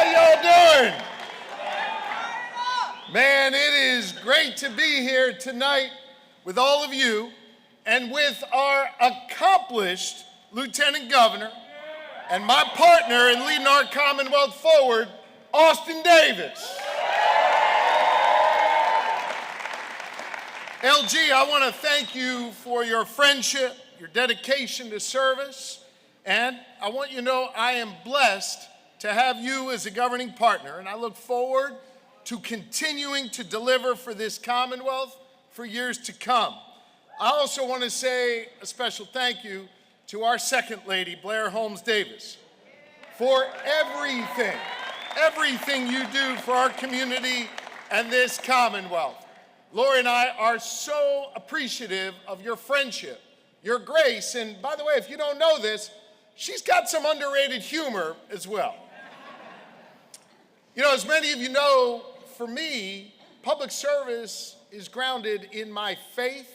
How y'all doing? Man, it is great to be here tonight with all of you and with our accomplished Lieutenant Governor and my partner in leading our Commonwealth forward, Austin Davis. LG, I want to thank you for your friendship, your dedication to service, and I want you to know I am blessed to have you as a governing partner, and I look forward to continuing to deliver for this Commonwealth for years to come. I also want to say a special thank you to our Second Lady, Blair Holmes Davis, for everything you do for our community and this Commonwealth. Lori and I are so appreciative of your friendship, your grace, and by the way, if you don't know this, she's got some underrated humor as well. You know, as many of you know, for me, public service is grounded in my faith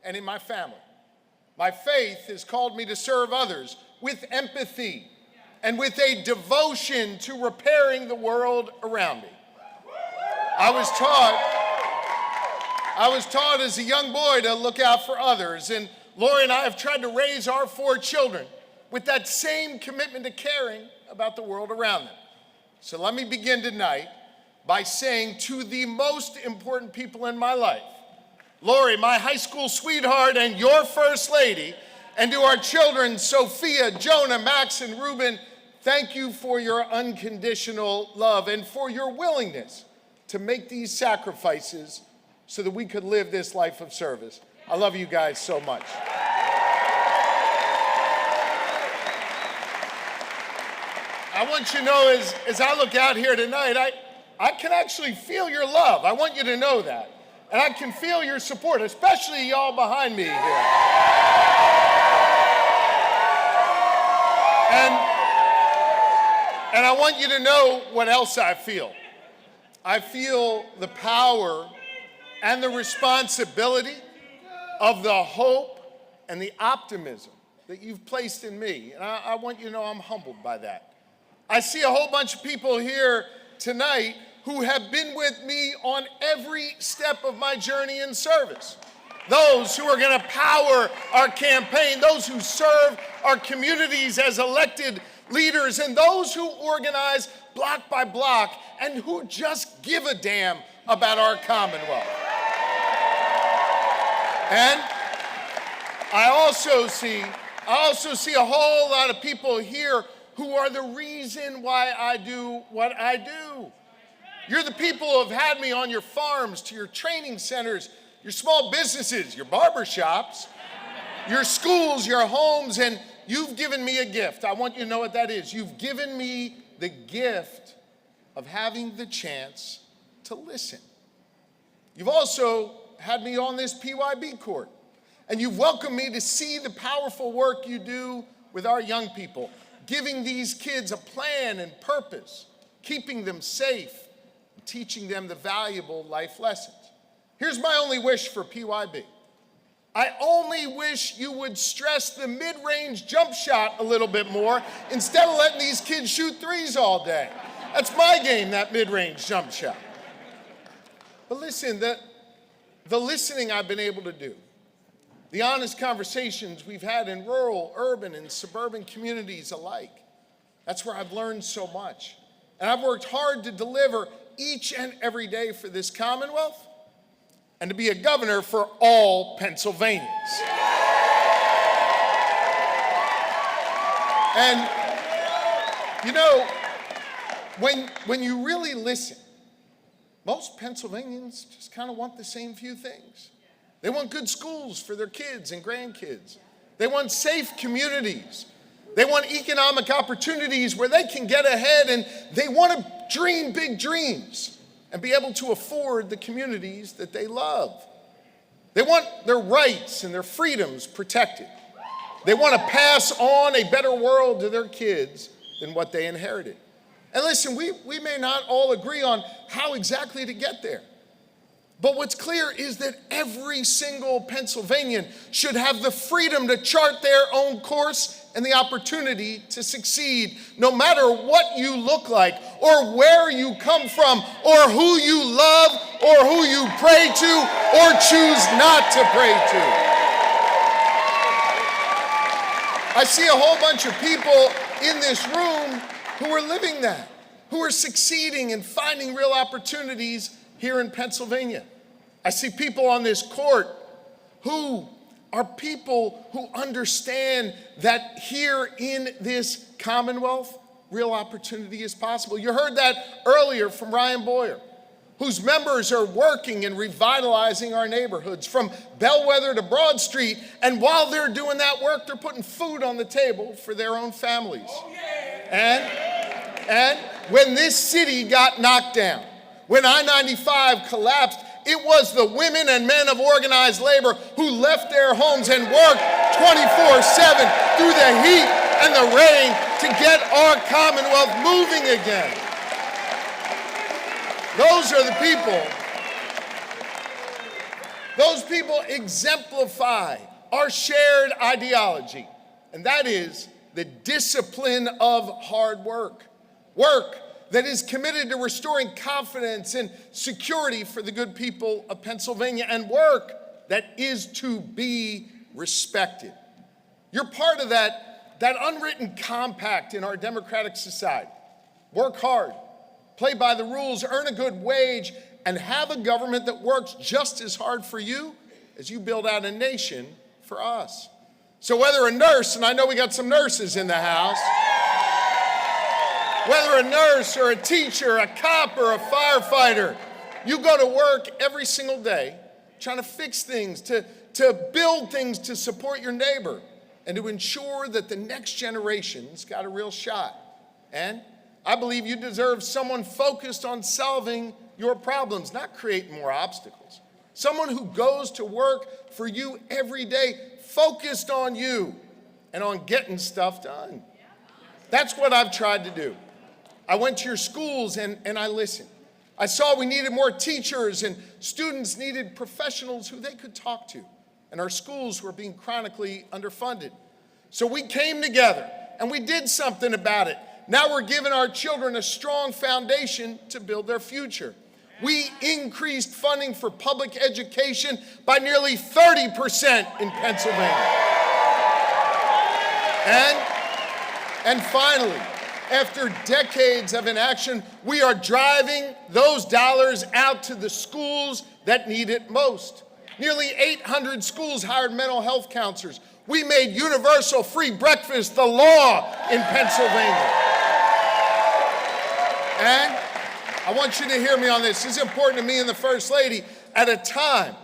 and in my family. My faith has called me to serve others with empathy and with a devotion to repairing the world around me. I was taught as a young boy to look out for others, and Lori and I have tried to raise our 4 children with that same commitment to caring about the world around them. So let me begin tonight by saying to the most important people in my life, Lori, my high school sweetheart and your First Lady, and to our children, Sophia, Jonah, Max, and Ruben, thank you for your unconditional love and for your willingness to make these sacrifices so that we could live this life of service. I love you guys so much. I want you to know, as I look out here tonight, I can actually feel your love. I want you to know that. And I can feel your support, especially y'all behind me here. And I want you to know what else I feel. I feel the power and the responsibility of the hope and the optimism that you've placed in me. And I want you to know I'm humbled by that. I see a whole bunch of people here tonight who have been with me on every step of my journey in service. Those who are going to power our campaign, those who serve our communities as elected leaders, and those who organize block by block and who just give a damn about our Commonwealth. And I also see a whole lot of people here who are the reason why I do what I do. You're the people who have had me on your farms, to your training centers, your small businesses, your barbershops, your schools, your homes, and you've given me a gift. I want you to know what that is. You've given me the gift of having the chance to listen. You've also had me on this PYB court, and you've welcomed me to see the powerful work you do with our young people, giving these kids a plan and purpose, keeping them safe, and teaching them the valuable life lessons. Here's my only wish for PYB. I only wish you would stress the mid-range jump shot a little bit more instead of letting these kids shoot threes all day. That's my game, that mid-range jump shot. But listen, the listening I've been able to do, the honest conversations we've had in rural, urban, and suburban communities alike, that's where I've learned so much. And I've worked hard to deliver each and every day for this Commonwealth and to be a governor for all Pennsylvanians. And, you know, when you really listen, most Pennsylvanians just kind of want the same few things. They want good schools for their kids and grandkids. They want safe communities. They want economic opportunities where they can get ahead, and they want to dream big dreams and be able to afford the communities that they love. They want their rights and their freedoms protected. They want to pass on a better world to their kids than what they inherited. And listen, we may not all agree on how exactly to get there. But what's clear is that every single Pennsylvanian should have the freedom to chart their own course and the opportunity to succeed, no matter what you look like, or where you come from, or who you love, or who you pray to, or choose not to pray to. I see a whole bunch of people in this room who are living that, who are succeeding and finding real opportunities here in Pennsylvania. I see people on this court who are people who understand that here in this Commonwealth, real opportunity is possible. You heard that earlier from Ryan Boyer, whose members are working and revitalizing our neighborhoods from Bellwether to Broad Street. And while they're doing that work, they're putting food on the table for their own families. And when this city got knocked down, when I-95 collapsed, it was the women and men of organized labor who left their homes and worked 24/7 through the heat and the rain to get our Commonwealth moving again. Those are the people. Those people exemplify our shared ideology, and that is the discipline of hard work. Work that is committed to restoring confidence and security for the good people of Pennsylvania, and work that is to be respected. You're part of that unwritten compact in our democratic society. Work hard, play by the rules, earn a good wage, and have a government that works just as hard for you as you build out a nation for us. So whether a nurse, and I know we got some nurses in the house, whether a nurse or a teacher, a cop or a firefighter, you go to work every single day trying to fix things, to build things to support your neighbor, and to ensure that the next generation's got a real shot. And I believe you deserve someone focused on solving your problems, not creating more obstacles. Someone who goes to work for you every day, focused on you and on getting stuff done. That's what I've tried to do. I went to your schools and I listened. I saw we needed more teachers and students needed professionals who they could talk to. And our schools were being chronically underfunded. So we came together and we did something about it. Now we're giving our children a strong foundation to build their future. We increased funding for public education by nearly 30% in Pennsylvania. And finally, after decades of inaction, we are driving those dollars out to the schools that need it most. Nearly 800 schools hired mental health counselors. We made universal free breakfast the law in Pennsylvania. And I want you to hear me on this. This is important to me and the First Lady. At a time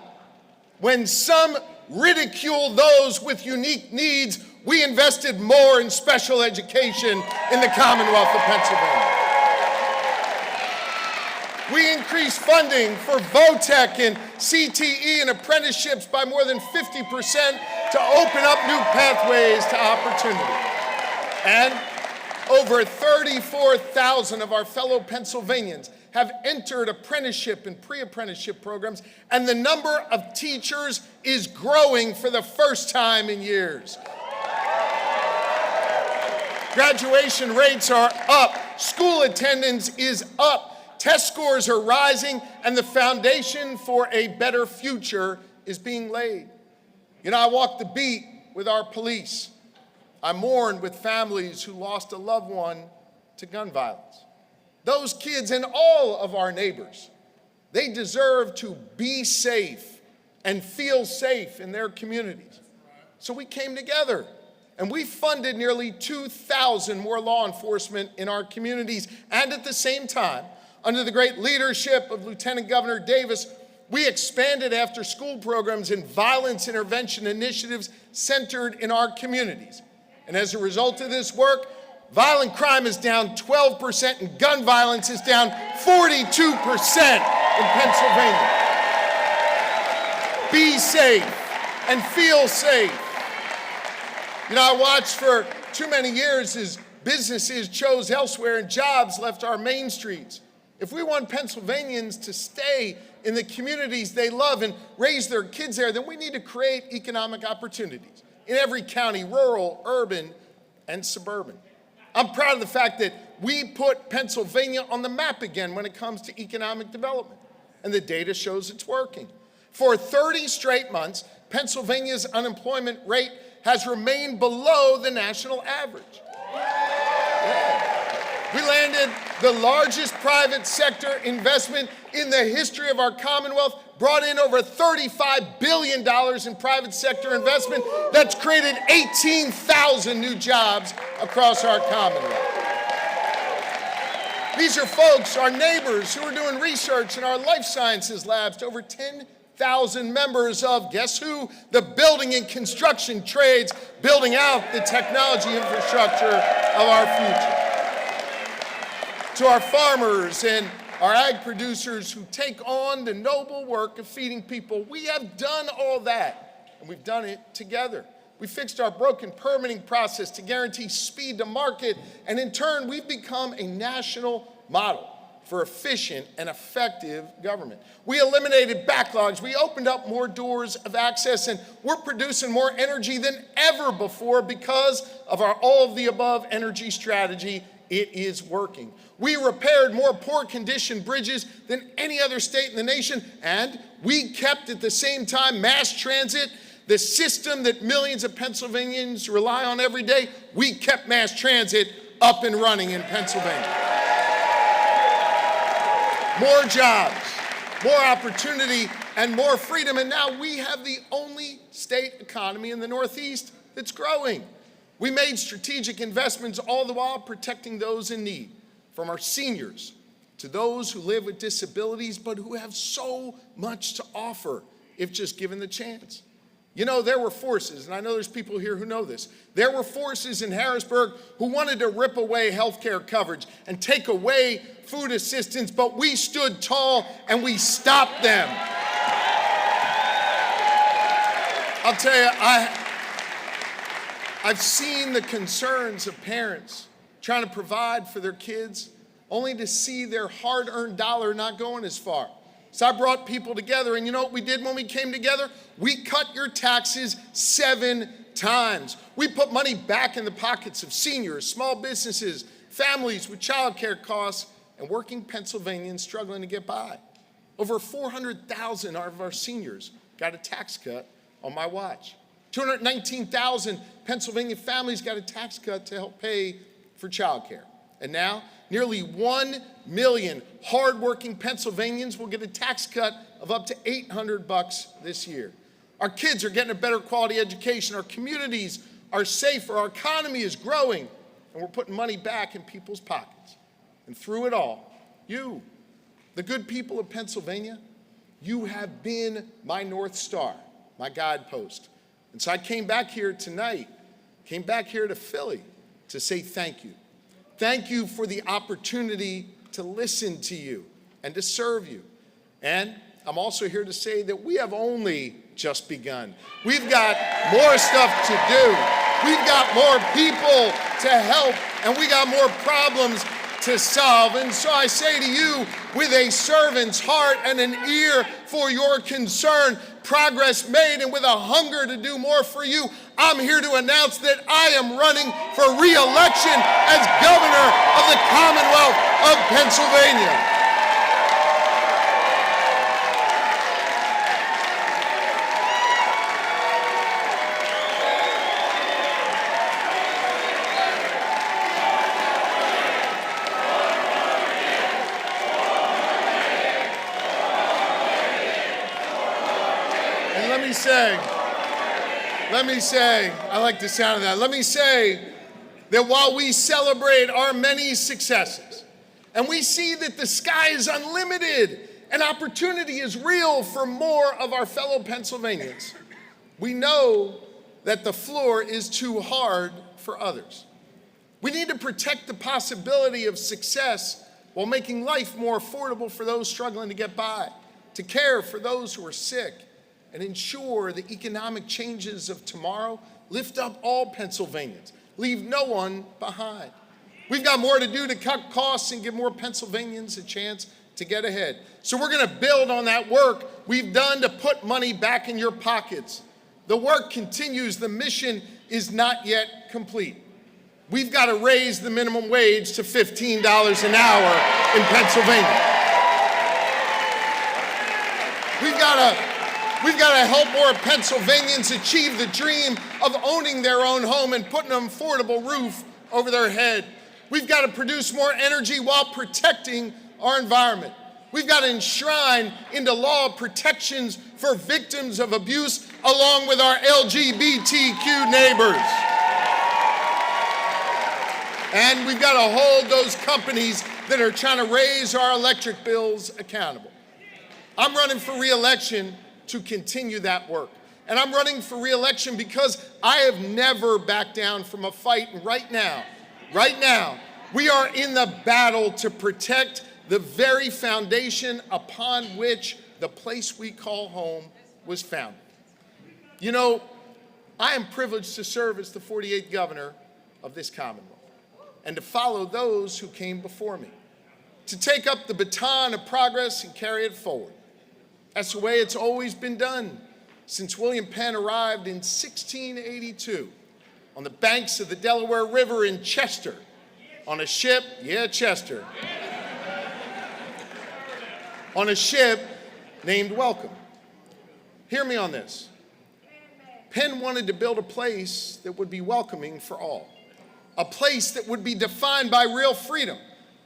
when some ridicule those with unique needs, we invested more in special education in the Commonwealth of Pennsylvania. We increased funding for VOTEC and CTE and apprenticeships by more than 50% to open up new pathways to opportunity. And over 34,000 of our fellow Pennsylvanians have entered apprenticeship and pre-apprenticeship programs, and the number of teachers is growing for the first time in years. Graduation rates are up, school attendance is up, test scores are rising, and the foundation for a better future is being laid. You know, I walk the beat with our police. I mourn with families who lost a loved one to gun violence. Those kids and all of our neighbors, they deserve to be safe and feel safe in their communities. So we came together and we funded nearly 2,000 more law enforcement in our communities. And at the same time, under the great leadership of Lieutenant Governor Davis, we expanded after-school programs and violence intervention initiatives centered in our communities. And as a result of this work, violent crime is down 12% and gun violence is down 42% in Pennsylvania. Be safe and feel safe. You know, I watched for too many years as businesses chose elsewhere and jobs left our main streets. If we want Pennsylvanians to stay in the communities they love and raise their kids there, then we need to create economic opportunities in every county, rural, urban, and suburban. I'm proud of the fact that we put Pennsylvania on the map again when it comes to economic development, and the data shows it's working. For 30 straight months, Pennsylvania's unemployment rate has remained below the national average. We landed the largest private sector investment in the history of our Commonwealth, brought in over $35 billion in private sector investment that's created 18,000 new jobs across our Commonwealth. These are folks, our neighbors, who are doing research in our life sciences labs to over 10,000 members of, guess who? The building and construction trades, building out the technology infrastructure of our future. To our farmers and our ag producers who take on the noble work of feeding people, we have done all that, and we've done it together. We fixed our broken permitting process to guarantee speed to market, and in turn, we've become a national model for efficient and effective government. We eliminated backlogs, we opened up more doors of access, and we're producing more energy than ever before because of our all-of-the-above energy strategy. It is working. We repaired more poor condition bridges than any other state in the nation, and we kept at the same time mass transit, the system that millions of Pennsylvanians rely on every day. We kept mass transit up and running in Pennsylvania. More jobs, more opportunity, and more freedom, and now we have the only state economy in the Northeast that's growing. We made strategic investments, all the while protecting those in need, from our seniors to those who live with disabilities but who have so much to offer if just given the chance. You know, there were forces, and I know there's people here who know this, there were forces in Harrisburg who wanted to rip away health care coverage and take away food assistance, but we stood tall and we stopped them. I'll tell you, I've seen the concerns of parents trying to provide for their kids, only to see their hard-earned dollar not going as far. So I brought people together, and you know what we did when we came together? We cut your taxes 7 times. We put money back in the pockets of seniors, small businesses, families with child care costs, and working Pennsylvanians struggling to get by. Over 400,000 of our seniors got a tax cut on my watch. 219,000 Pennsylvania families got a tax cut to help pay for child care. And now, nearly 1 million hardworking Pennsylvanians will get a tax cut of up to $800 this year. Our kids are getting a better quality education. Our communities are safer. Our economy is growing. And we're putting money back in people's pockets. And through it all, you, the good people of Pennsylvania, you have been my North Star, my guidepost. And so I came back here tonight, came back here to Philly to say thank you. Thank you for the opportunity to listen to you and to serve you. And I'm also here to say that we have only just begun. We've got more stuff to do. We've got more people to help, and we got more problems to solve. And so I say to you, with a servant's heart and an ear for your concern, progress made, and with a hunger to do more for you, I'm here to announce that I am running for re-election as governor of the Commonwealth of Pennsylvania. Let me say, I like the sound of that. Let me say that while we celebrate our many successes, and we see that the sky is unlimited and opportunity is real for more of our fellow Pennsylvanians, we know that the floor is too hard for others. We need to protect the possibility of success while making life more affordable for those struggling to get by, to care for those who are sick, and ensure the economic changes of tomorrow lift up all Pennsylvanians, leave no one behind. We've got more to do to cut costs and give more Pennsylvanians a chance to get ahead. So we're going to build on that work we've done to put money back in your pockets. The work continues. The mission is not yet complete. we've got to raise the minimum wage to $15 an hour in Pennsylvania. We've got to help more Pennsylvanians achieve the dream of owning their own home and putting an affordable roof over their head. We've got to produce more energy while protecting our environment. We've got to enshrine into law protections for victims of abuse along with our LGBTQ neighbors. And we've got to hold those companies that are trying to raise our electric bills accountable. I'm running for re-election to continue that work. And I'm running for re-election because I have never backed down from a fight. And right now, we are in the battle to protect the very foundation upon which the place we call home was founded. You know, I am privileged to serve as the 48th governor of this Commonwealth and to follow those who came before me, to take up the baton of progress and carry it forward. That's the way it's always been done since William Penn arrived in 1682 on the banks of the Delaware River in Chester on a ship, Chester, on a ship named Welcome. Hear me on this. Penn wanted to build a place that would be welcoming for all, a place that would be defined by real freedom,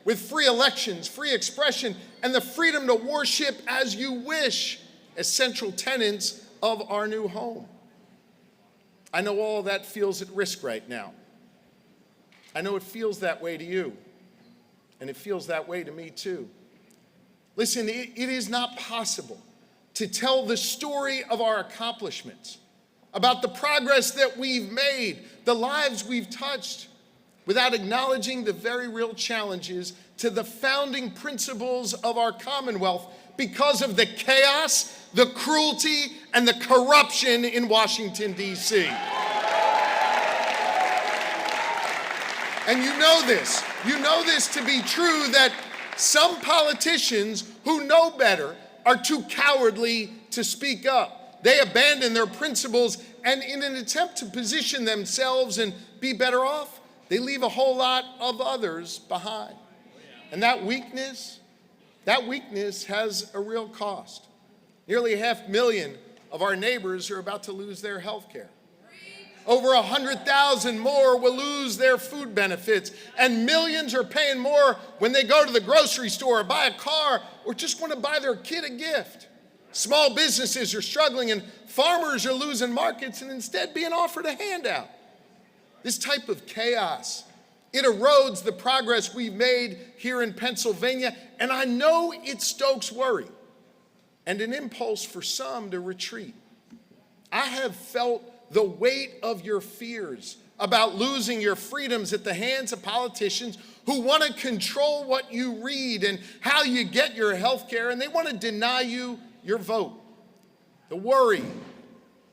with free elections, free expression, and the freedom to worship as you wish as central tenets of our new home. I know all of that feels at risk right now. I know it feels that way to you, and it feels that way to me too. Listen, it is not possible to tell the story of our accomplishments, about the progress that we've made, the lives we've touched, without acknowledging the very real challenges to the founding principles of our Commonwealth because of the chaos, the cruelty, and the corruption in Washington, D.C. And you know this to be true, that some politicians who know better are too cowardly to speak up. They abandon their principles, and in an attempt to position themselves and be better off, they leave a whole lot of others behind. And that weakness has a real cost. Nearly 500,000 of our neighbors are about to lose their health care. Over 100,000 more will lose their food benefits, and millions are paying more when they go to the grocery store or buy a car or just want to buy their kid a gift. Small businesses are struggling, and farmers are losing markets and instead being offered a handout. This type of chaos, it erodes the progress we've made here in Pennsylvania, and I know it stokes worry and an impulse for some to retreat. I have felt the weight of your fears about losing your freedoms at the hands of politicians who want to control what you read and how you get your health care, and they want to deny you your vote. The worry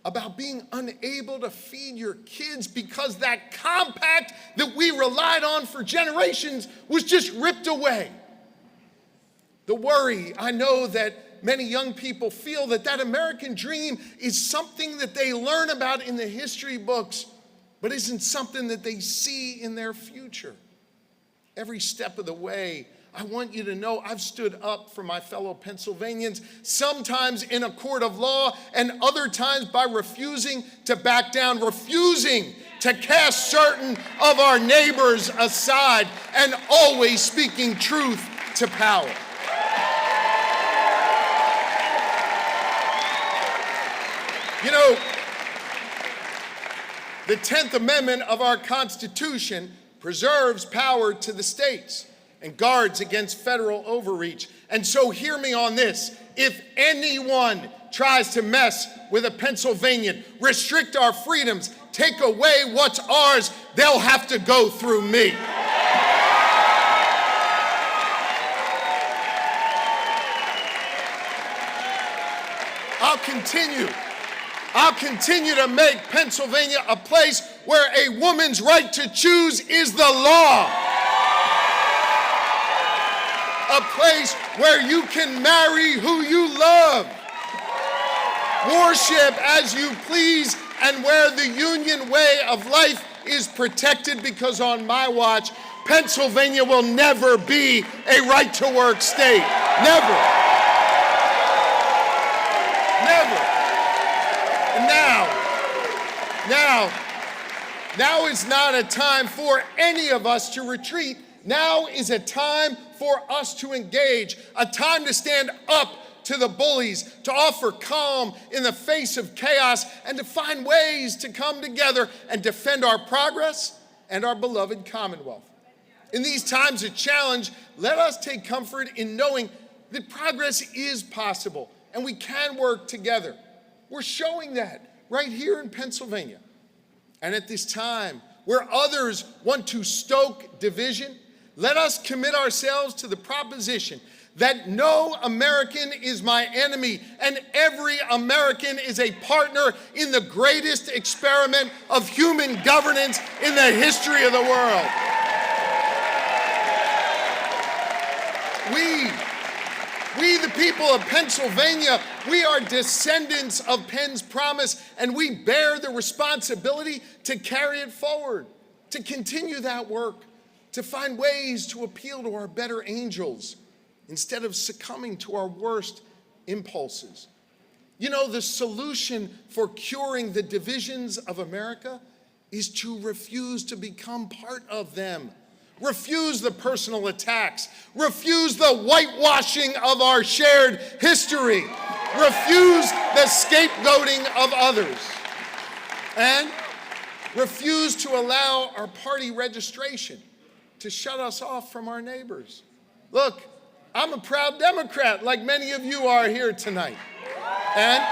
about being unable to feed your kids because that compact that we relied on for generations was just ripped away. The worry, I know that many young people feel that American dream is something that they learn about in the history books, but isn't something that they see in their future. Every step of the way, I want you to know I've stood up for my fellow Pennsylvanians, sometimes in a court of law and other times by refusing to back down, refusing to cast certain of our neighbors aside, and always speaking truth to power. You know, the 10th Amendment of our Constitution preserves power to the states and guards against federal overreach. And so hear me on this. If anyone tries to mess with a Pennsylvanian, restrict our freedoms, take away what's ours, they'll have to go through me. I'll continue to make Pennsylvania a place where a woman's right to choose is the law. A place where you can marry who you love, worship as you please, and where the union way of life is protected because on my watch, Pennsylvania will never be a right-to-work state. Never. Never. And now is not a time for any of us to retreat. Now is a time for us to engage, a time to stand up to the bullies, to offer calm in the face of chaos, and to find ways to come together and defend our progress and our beloved Commonwealth. In these times of challenge, let us take comfort in knowing that progress is possible and we can work together. We're showing that right here in Pennsylvania. And at this time, where others want to stoke division, let us commit ourselves to the proposition that no American is my enemy and every American is a partner in the greatest experiment of human governance in the history of the world. We, the people of Pennsylvania, we are descendants of Penn's promise, and we bear the responsibility to carry it forward, to continue that work, to find ways to appeal to our better angels instead of succumbing to our worst impulses. You know, the solution for curing the divisions of America is to refuse to become part of them. Refuse the personal attacks. Refuse the whitewashing of our shared history. Refuse the scapegoating of others. And refuse to allow our party registration to shut us off from our neighbors. Look, I'm a proud Democrat, like many of you are here tonight. And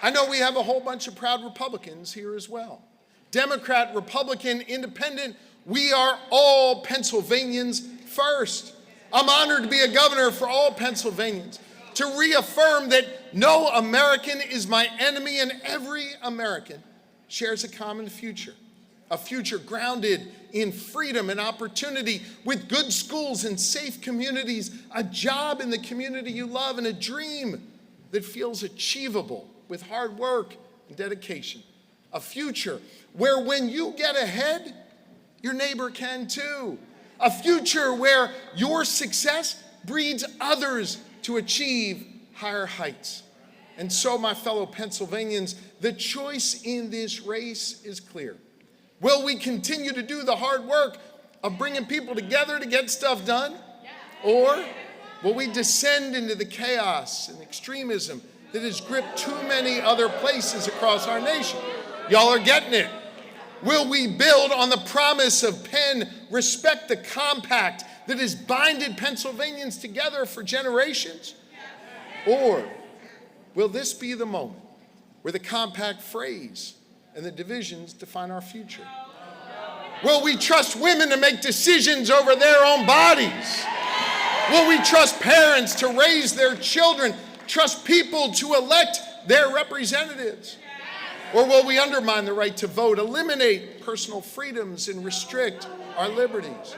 I know we have a whole bunch of proud Republicans here as well. Democrat, Republican, Independent, we are all Pennsylvanians first. I'm honored to be a governor for all Pennsylvanians, to reaffirm that no American is my enemy and every American shares a common future, a future grounded in freedom and opportunity, with good schools and safe communities, a job in the community you love, and a dream that feels achievable with hard work and dedication. A future where when you get ahead, your neighbor can too. A future where your success breeds others to achieve higher heights. And so, my fellow Pennsylvanians, the choice in this race is clear. Will we continue to do the hard work of bringing people together to get stuff done? Or will we descend into the chaos and extremism that has gripped too many other places across our nation? Y'all are getting it. Will we build on the promise of Penn, respect the compact that has binded Pennsylvanians together for generations? Or will this be the moment where the compact phrase and the divisions define our future? Will we trust women to make decisions over their own bodies? Will we trust parents to raise their children, trust people to elect their representatives? Or will we undermine the right to vote, eliminate personal freedoms, and restrict our liberties?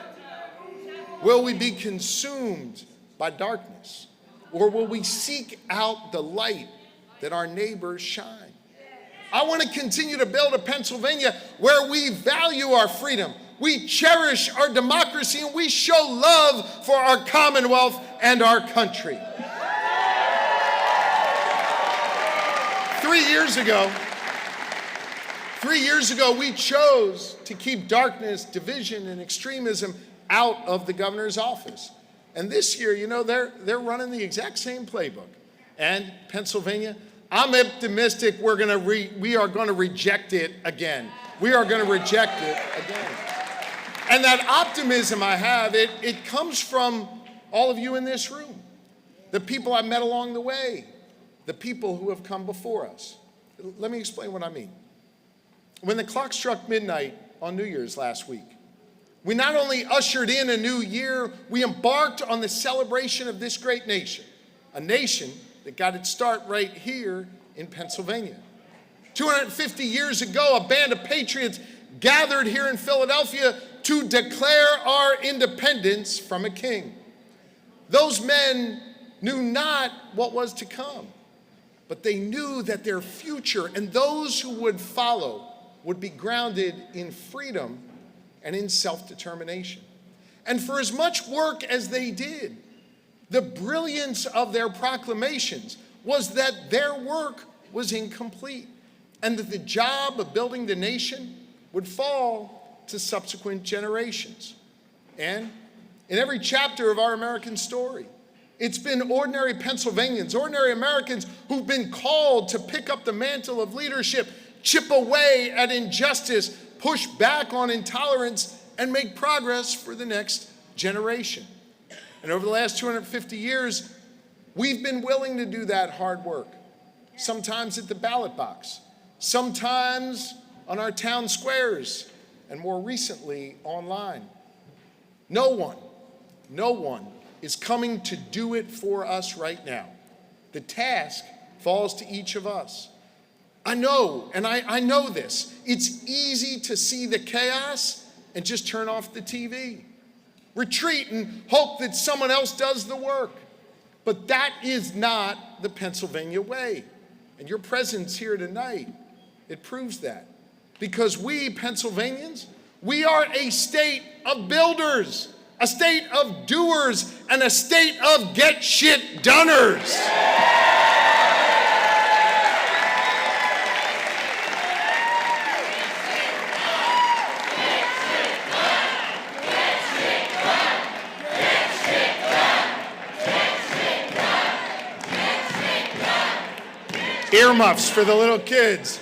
Will we be consumed by darkness? Or will we seek out the light that our neighbors shine? I want to continue to build a Pennsylvania where we value our freedom, we cherish our democracy, and we show love for our Commonwealth and our country. 3 years ago, we chose to keep darkness, division, and extremism out of the governor's office. And this year, you know, they're running the exact same playbook. And Pennsylvania, I'm optimistic we are going to reject it again. We are going to reject it again. And that optimism I have, it comes from all of you in this room, the people I met along the way, the people who have come before us. Let me explain what I mean. When the clock struck midnight on New Year's last week, we not only ushered in a new year, we embarked on the celebration of this great nation, a nation that got its start right here in Pennsylvania. 250 years ago, a band of patriots gathered here in Philadelphia to declare our independence from a king. Those men knew not what was to come, but they knew that their future and those who would follow would be grounded in freedom and in self-determination. And for as much work as they did, the brilliance of their proclamations was that their work was incomplete and that the job of building the nation would fall to subsequent generations. And in every chapter of our American story, it's been ordinary Pennsylvanians, ordinary Americans who've been called to pick up the mantle of leadership, chip away at injustice, push back on intolerance, and make progress for the next generation. And over the last 250 years, we've been willing to do that hard work, sometimes at the ballot box, sometimes on our town squares, and more recently, online. No one is coming to do it for us right now. The task falls to each of us. I know, and I know this, it's easy to see the chaos and just turn off the TV. Retreat and hope that someone else does the work. But that is not the Pennsylvania way. And your presence here tonight, it proves that. Because we, Pennsylvanians, we are a state of builders, a state of doers, and a state of get shit doners. Earmuffs for the little kids.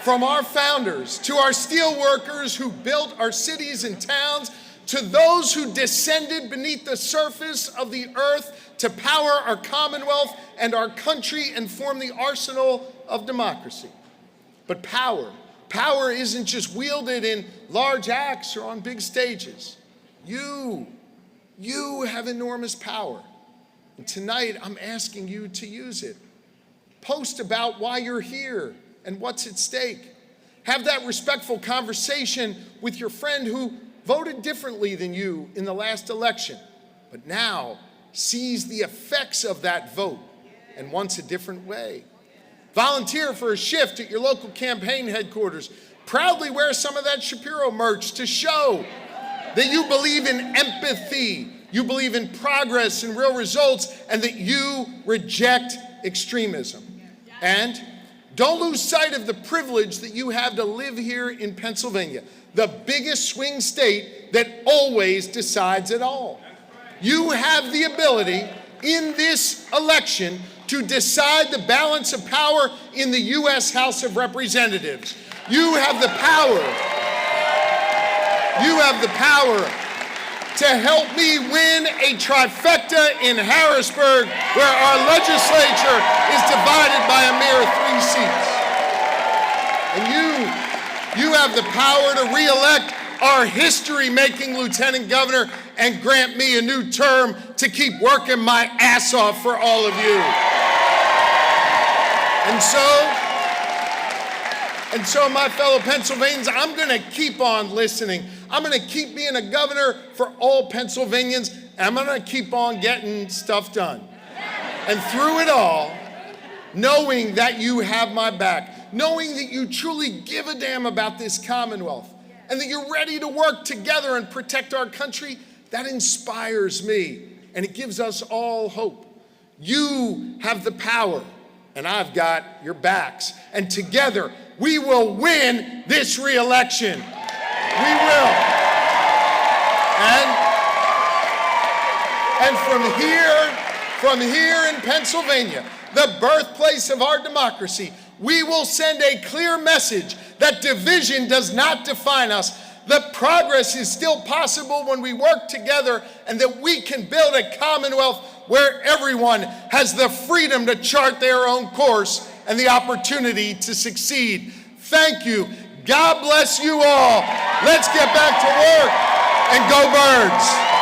From our founders to our steel workers who built our cities and towns, to those who descended beneath the surface of the earth to power our Commonwealth and our country and form the arsenal of democracy. But power isn't just wielded in large acts or on big stages. You have enormous power. And tonight I'm asking you to use it. Post about why you're here and what's at stake. Have that respectful conversation with your friend who voted differently than you in the last election, but now sees the effects of that vote and wants a different way. Volunteer for a shift at your local campaign headquarters. Proudly wear some of that Shapiro merch to show that you believe in empathy, you believe in progress and real results, and that you reject extremism. And don't lose sight of the privilege that you have to live here in Pennsylvania, the biggest swing state that always decides it all. You have the ability in this election to decide the balance of power in the U.S. House of Representatives. You have the power. You have the power to help me win a trifecta in Harrisburg, where our legislature is divided by a mere 3 seats. And you have the power to re-elect our history-making lieutenant governor and grant me a new term to keep working my ass off for all of you. And so, my fellow Pennsylvanians, I'm going to keep on listening. I'm going to keep being a governor for all Pennsylvanians, and I'm going to keep on getting stuff done. And through it all, knowing that you have my back, knowing that you truly give a damn about this Commonwealth, and that you're ready to work together and protect our country, that inspires me, and it gives us all hope. You have the power, and I've got your backs. And together, we will win this re-election. We will. And from here in Pennsylvania, the birthplace of our democracy, we will send a clear message that division does not define us, that progress is still possible when we work together, and that we can build a Commonwealth where everyone has the freedom to chart their own course and the opportunity to succeed. Thank you. God bless you all. Let's get back to work and go Birds.